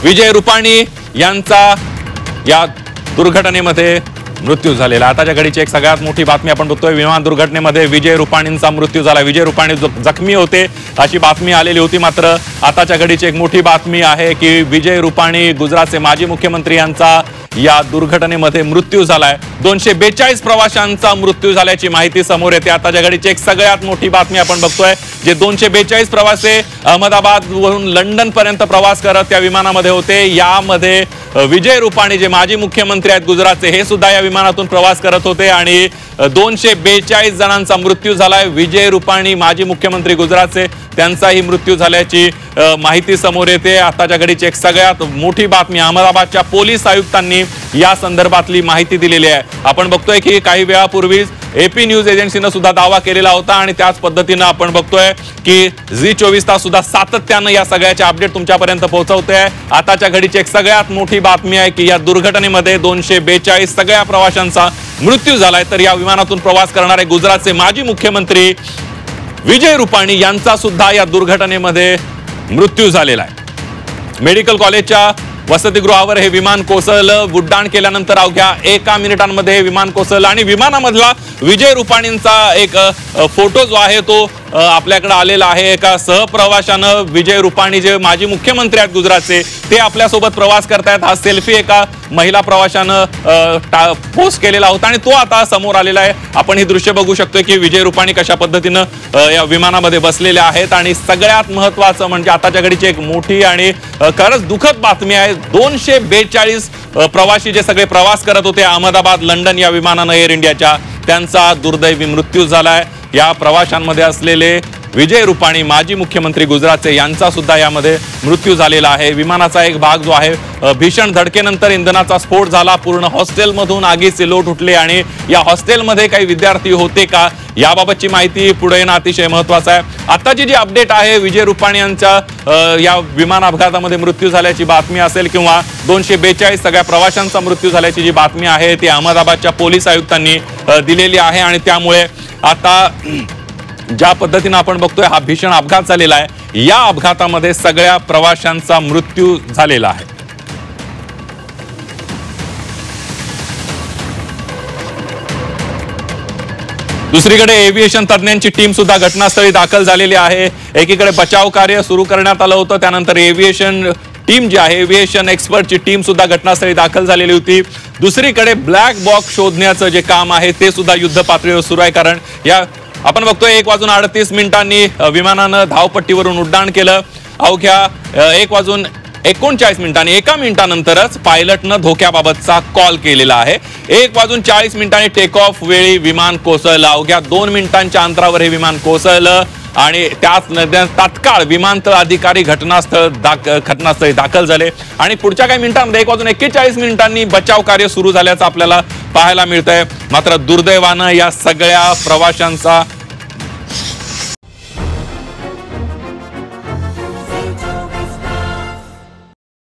विजय रुपाणी यांचा या दुर्घटनेमध्ये मृत्यू झालेला। आताच्या घडीची एक सगळ्यात मोठी बातमी आपण बघतोय, विमान दुर्घटनेमध्ये विजय रुपाणींचा मृत्यू झाला। विजय रुपाणी जखमी होते अशी बातमी आलेली होती, मात्र आताच्या घडीची एक मोठी बातमी आहे की विजय रुपाणी गुजरातचे माजी मुख्यमंत्री यांचा या दुर्घटनेमध्ये मृत्यू झालाय। 242 प्रवाशांचा मृत्यू झाल्याची माहिती समोर येते। आताच्या घडीची एक सगळ्यात मोठी बातमी आपण बघतोय, जे 242 प्रवासी अहमदाबाद वरून लंडन पर्यंत प्रवास करत त्या विमानामध्ये होते। यामध्ये विजय रुपाणी जे माजी मुख्यमंत्री आहेत गुजरातचे, हे सुद्धा या विमानातून प्रवास करत होते आणि 242 जणांचा मृत्यू झालाय। विजय रुपाणी माजी मुख्यमंत्री गुजरातचे, त्यांचाही मृत्यू झाल्याची माहिती समोर येते। आताच्या घडीची एक सगळ्यात मोठी बातमी, अहमदाबादच्या पोलीस आयुक्तांनी या संदर्भातली माहिती दिलेली आहे। आपण बघतोय की काही वेळापूर्वीच एपी न्यूज एजन्सीने सुद्धा दावा केलेला होता आणि त्याच पद्धतीने आपण बघतोय की झी24 तास सुद्धा सातत्याने या सगळ्याचे अपडेट तुमच्यापर्यंत पोहोचवते। आताच्या घडीची एक सगळ्यात मोठी बातमी आहे की या दुर्घटनेमध्ये 242 सगळ्या प्रवाशांचा मृत्यू झालाय, तर या विमानातून प्रवास करणारे गुजरातचे माजी मुख्यमंत्री विजय रुपाणी यांचा सुद्धा या दुर्घटनेमध्ये मृत्यू झालेला आहे। मेडिकल कॉलेजच्या वसतिगृहावर हे विमान कोसळलं। उड्डाण केल्यानंतर अवघ्या 1 मिनिटांमध्ये हे विमान कोसळलं आणि विमानामधला विजय रुपाणींचा एक फोटो जो आहे तो आपल्याकडे आलेला आहे। एका सहप्रवाशानं विजय रुपाणी जे माजी मुख्यमंत्री आहेत गुजरातचे, ते आपल्यासोबत प्रवास करतायत। हा सेल्फी एका महिला प्रवाशानं पोस्ट केलेला होता आणि तो आता समोर आलेला आहे। आपण ही दृश्य बघू शकतोय की विजय रुपाणी कशा पद्धतीनं या विमानामध्ये बसलेले आहेत आणि सगळ्यात महत्त्वाचं म्हणजे आताच्या घडीची एक मोठी आणि खरंच दुःखद बातमी आहे, 242 प्रवासी जे सगळे प्रवास करत होते अहमदाबाद लंडन या विमानानं एअर इंडियाच्या, त्यांचा दुर्दैवी मृत्यू झालाय। या प्रवाशांमध्ये असलेले विजय रुपाणी माजी मुख्यमंत्री गुजरातचे, यांचा सुद्धा यामध्ये मृत्यू झालेला आहे। विमानाचा एक भाग जो आहे भीषण धडकेनंतर इंधनाचा स्फोट झाला, पूर्ण हॉस्टेलमधून आगीचे लोट उठले आणि या हॉस्टेलमध्ये काही विद्यार्थी होते का याबाबतची माहिती पुढे येणं अतिशय महत्त्वाचं आहे। आताची जी अपडेट आहे विजय रुपाणी यांच्या या विमान अपघातामध्ये मृत्यू झाल्याची बातमी असेल किंवा 242 सगळ्या प्रवाशांचा मृत्यू झाल्याची जी बातमी आहे ती अहमदाबादच्या पोलीस आयुक्तांनी दिलेली आहे आणि त्यामुळे आता ज्या पद्धतीने आपण बघतोय हा भीषण अपघात झालेला आहे, या अपघातामध्ये सगळ्या प्रवाशांचा मृत्यू झालेला आहे। दुसरीकडे एव्हिएशन तज्ञांची टीम सुद्धा घटनास्थळी दाखल झालेली आहे। एकीकडे बचाव कार्य सुरू करण्यात आलं होतं, त्यानंतर एव्हिएशन टीम जी आहे एव्हिएशन एक्सपर्टची टीम सुद्धा घटनास्थळी दाखल झालेली होती। दुसरीकडे ब्लॅक बॉक्स शोधण्याचं जे काम आहे ते सुद्धा युद्ध पातळीवर सुरू आहे, कारण या आपण बघतोय 1:38 विमानानं धावपट्टीवरून उड्डाण केलं। अवघ्या 1:39 1 मिनिटानंतरच पायलटनं धोक्याबाबतचा कॉल केलेला आहे। 1:40 टेक ऑफ वेळी विमान कोसळलं। अवघ्या 2 मिनिटांच्या अंतरावर हे विमान कोसळलं आणि त्याच तात्काळ विमानतळ अधिकारी घटनास्थळी दाखल झाले आणि पुढच्या काही मिनिटांमध्ये 1:41 बचाव कार्य सुरू झाल्याचं आपल्याला पाहायला मिळतंय। मात्र दुर्दैवानं या सगळ्या प्रवाशांचा